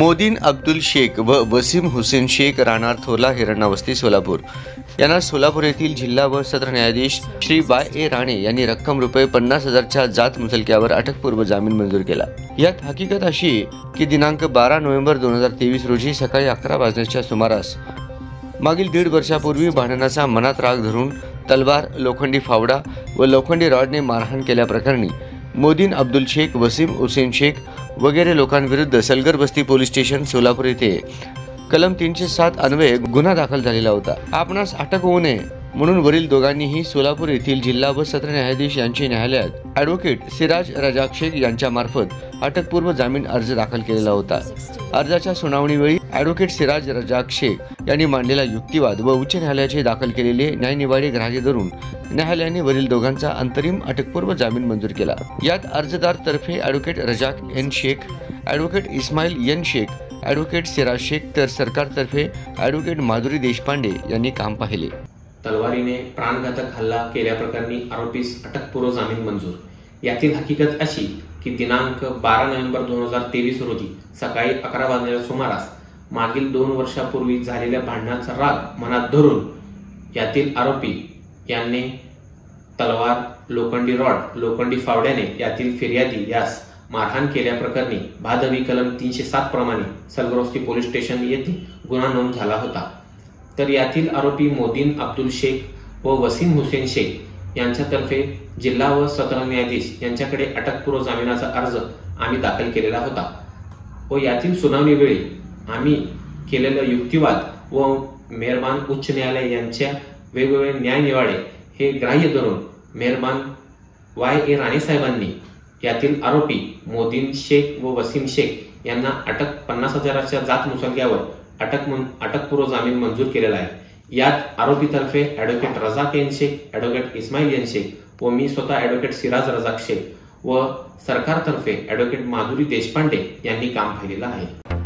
मोदीन अब्दुल शेख व वसीम हुसेन शेख राहणार थोरला हिरण्यवस्ती सोलापूर यांना सोलापूर येथील जिल्हा व सत्र न्यायाधीश श्री वाय राणे यांनी रक्कम रुपये 50,000च्या जात मुचलक्यावर अटकपूर्व जामीन मंजूर केला। यात हकीकत अशी की दिनांक 12 नोव्हेंबर 2023 रोजी सकाळी 11 वाजण्याच्या सुमारास मागील 1.5 वर्षापूर्वी भांडणाचा मनात राग धरून तलवार, लोखंडी फावडा व लोखंडी रॉडने मारहाण केल्याप्रकरणी मोदीन अब्दुल शेख, वसीम हुसेन शेख वगैरे लोकांविरुद्ध सलगर बस्ती पोलीस स्टेशन सोलापूर येथे कलम 307 अन्वये गुन्हा दाखल झालेला होता। आपणास अटक होऊ नये म्हणून वरील दोघांनीही सोलापूर येथील जिल्हा व सत्र न्यायाधीश यांचे न्यायालयात ॲडव्होकेट सिराज रजाक शेख यांच्या मार्फत अटकपूर्व जामीन अर्ज दाखल केलेला होता। अर्जाच्या सुनावणीवेळी ॲडव्होकेट सिराज रजाक शेख यांनी मांडलेला युक्तिवाद व उच्च न्यायालयाचे दाखल केलेले न्यायनिवाडे ग्राह्य धरून न्यायालयाने वरील दोघांचा अंतरिम अटकपूर्व जामीन मंजूर केला। यात अर्जदार तर्फे advocate Razak N Shaikh, advocate Ismail N Shaikh, advocate Siraj Shaikh तर सरकारतर्फे ॲडव्होकेट माधुरी देशपांडे यांनी काम पाहिले। तलवारीने प्राणघातक हल्ला केल्याप्रकरणी आरोपीस अटकपूर्व जामीन मंजूर। यातील हकीकत अशी की दिनांक 12 नोव्हेंबर 2023 रोजी सकाळी 11 वाजण्याच्या सुमारास मागील 2 वर्षापूर्वी झालेल्या भांडणाचा राग मनात धरून यातील आरोपी यांनी तलवार, लोखंडी रॉड, लोखंडी फावड्याने यातील फिर्यादी यास मारहाण केल्याप्रकरणी भादवी कलम 307 प्रमाणे सलगरवस्ती पोलीस स्टेशन येथे गुन्हा नोंद झाला होता। तर यातील आरोपी मोदीन अब्दुल शेख व वसीम हुसेन शेख यांच्यातर्फे जिल्हा व सत्र न्यायाधीश यांच्याकडे अटकपूर्व जामिनाचा अर्ज आम्ही दाखल केलेला होता व यातील सुनावणीवेळी आम्ही केलेला युक्तिवाद व मेहरबान उच्च न्यायालय यांच्या वेगवेगळे न्यायनिवाडे हे ग्राह्य धरून मेहरबान वाय राणे साहेबांनी यातील आरोपी मोदीन शेख व वसीम शेख यांना 50,000च्या जात मुचलक्यावर अटकपूर्व जामीन मंजूर केलेला आहे। यात आरोपीतर्फे advocate Razak N Shaikh, advocate Ismail N Shaikh व मी स्वतः ॲडव्होकेट सिराज रजाक शेख व सरकारतर्फे ॲडव्होकेट माधुरी देशपांडे यांनी काम पाहिलेलं आहे।